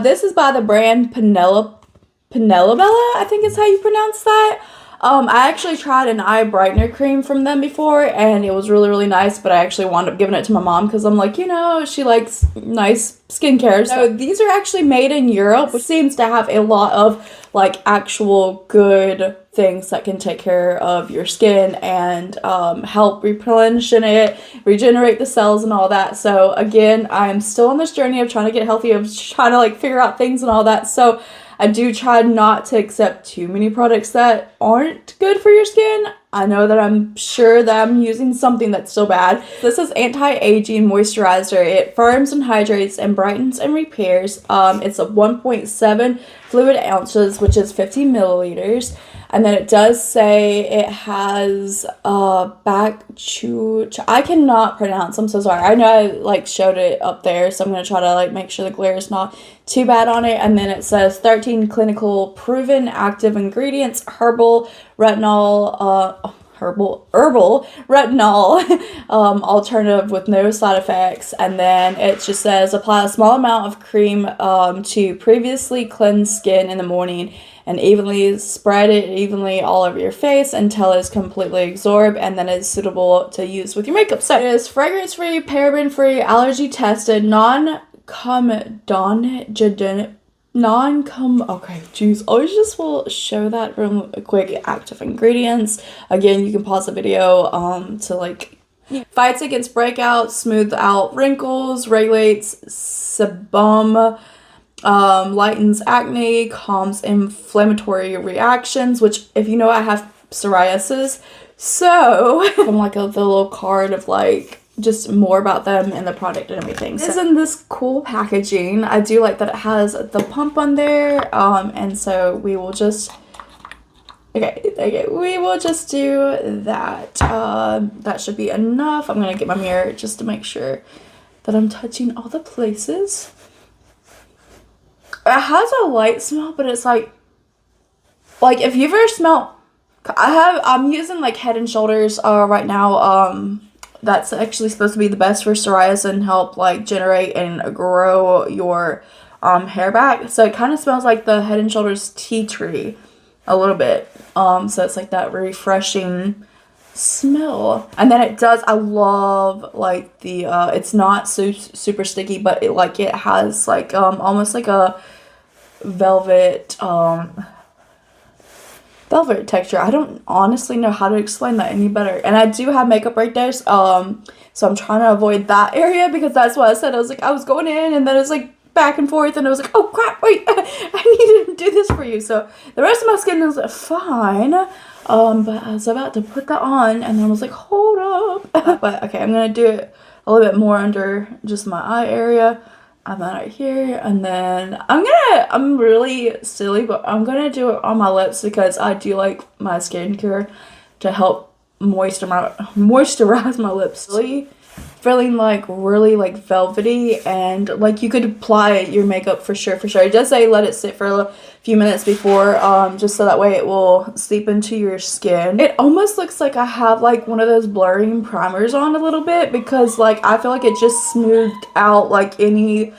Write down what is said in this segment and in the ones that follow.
This is by the brand Penebella, I think is how you pronounce that. I actually tried an eye brightener cream from them before, and it was really, really nice, but I actually wound up giving it to my mom because I'm like, you know, she likes nice skincare. So these are actually made in Europe, which seems to have a lot of, like, actual good things that can take care of your skin and help replenish it, regenerate the cells and all that. So, again, I'm still on this journey of trying to get healthy, of trying to, like, figure out things and all that. So, I do try not to accept too many products that aren't good for your skin. I know that I'm sure that I'm using something that's still bad. This is anti-aging moisturizer. It firms and hydrates and brightens and repairs. It's a 1.7 fluid ounces, which is 50 milliliters. And then it does say it has Bakuchiol. I cannot pronounce. I'm so sorry. I know I like showed it up there, so I'm gonna try to like make sure the glare is not too bad on it. And then it says 13 clinical proven active ingredients: herbal, retinol, herbal retinol, alternative with no side effects. And then it just says apply a small amount of cream to previously cleansed skin in the morning and evenly spread it evenly all over your face until it's completely absorbed, and then it's suitable to use with your makeup. So it is fragrance free, paraben free, allergy tested, Comedogenic, okay, geez, I just will show that real quick. Active ingredients. Again, you can pause the video to like fights against breakouts, smooth out wrinkles, regulates sebum, lightens acne, calms inflammatory reactions, which, if you know, I have psoriasis, so I'm like the little card of like just more about them and the product and everything. So, it's in this cool packaging. I do like that it has the pump on there, and so we will just we will just do that. That should be enough. I'm gonna get my mirror just to make sure that I'm touching all the places. It has a light smell, but it's like if you've ever smelled, I'm using like Head and Shoulders right now. That's actually supposed to be the best for psoriasis and help like generate and grow your hair back. So it kind of smells like the Head and Shoulders tea tree a little bit. So it's like that refreshing smell. And then it does, I love like the it's not super sticky, but it has like almost like a velvet texture. I don't honestly know how to explain that any better. And I do have makeup right there, so I'm trying to avoid that area, because that's what I said. I was like, I was going in and then it's like back and forth, and I was like, oh crap, wait, I need to do this for you. So the rest of my skin is fine, but I was about to put that on and then I was like, hold up. But okay, I'm gonna do it a little bit more under just my eye area. I'm right here, and then I'm really silly, but I'm gonna do it on my lips because I do like my skincare to help moisturize my lips. Really feeling like really like velvety, and like you could apply your makeup for sure. It does say let it sit for a few minutes before, just so that way it will seep into your skin. It almost looks like I have like one of those blurring primers on a little bit, because like I feel like it just smoothed out like any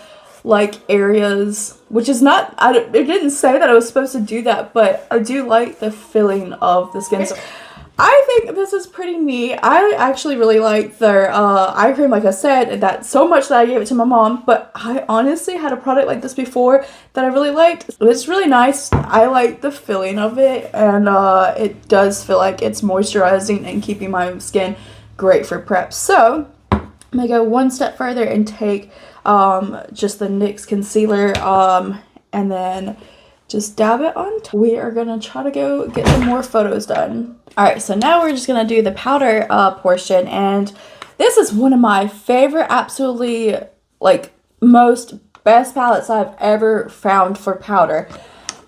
like areas, which is not, it didn't say that I was supposed to do that, but I do like the feeling of the skin. So I think this is pretty neat. I actually really like their eye cream, like I said, that so much that I gave it to my mom. But I honestly had a product like this before that I really liked. It's really nice. I like the feeling of it, and it does feel like it's moisturizing and keeping my skin great for prep. So I'm gonna go one step further and take just the NYX concealer, and then just dab it on. We are gonna try to go get some more photos done. All right, so now we're just gonna do the powder portion, and this is one of my favorite, absolutely like best palettes I've ever found for powder.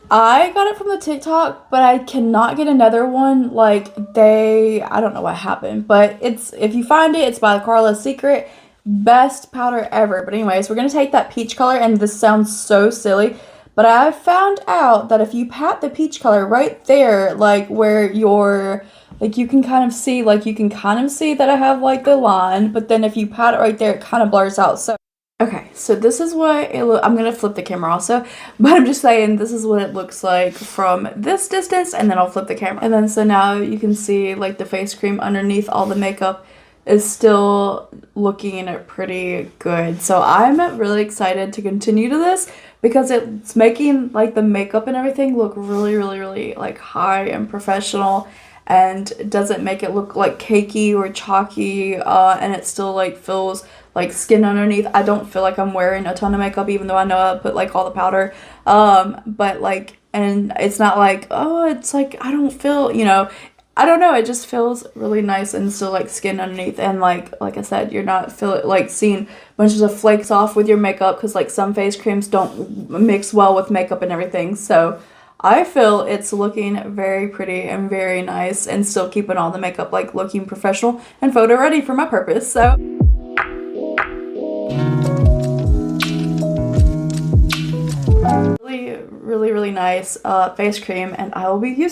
I got it from the TikTok, but I cannot get another one. Like I don't know what happened, but if you find it, it's by Carla's Secret. Best powder ever. But anyways, we're gonna take that peach color, and this sounds so silly, but I found out that if you pat the peach color right there, like where you can kind of see that I have like the line, but then if you pat it right there, it kind of blurs out. So Okay, so this is what it I'm gonna flip the camera also, but I'm just saying this is what it looks like from this distance, and then I'll flip the camera. And then so now you can see like the face cream underneath all the makeup is still looking pretty good. So I'm really excited to continue to this because it's making like the makeup and everything look really, really, really like high and professional, and it doesn't make it look like cakey or chalky, and it still like feels like skin underneath. I don't feel like I'm wearing a ton of makeup, even though I know I put like all the powder, but like, and it's not like, oh, it's like I don't feel, you know, I don't know, it just feels really nice and still like skin underneath. And like I said, you're not like seeing bunches of flakes off with your makeup, because like some face creams don't mix well with makeup and everything. So I feel it's looking very pretty and very nice, and still keeping all the makeup like looking professional and photo ready for my purpose. So really, really, really nice face cream, and I will be using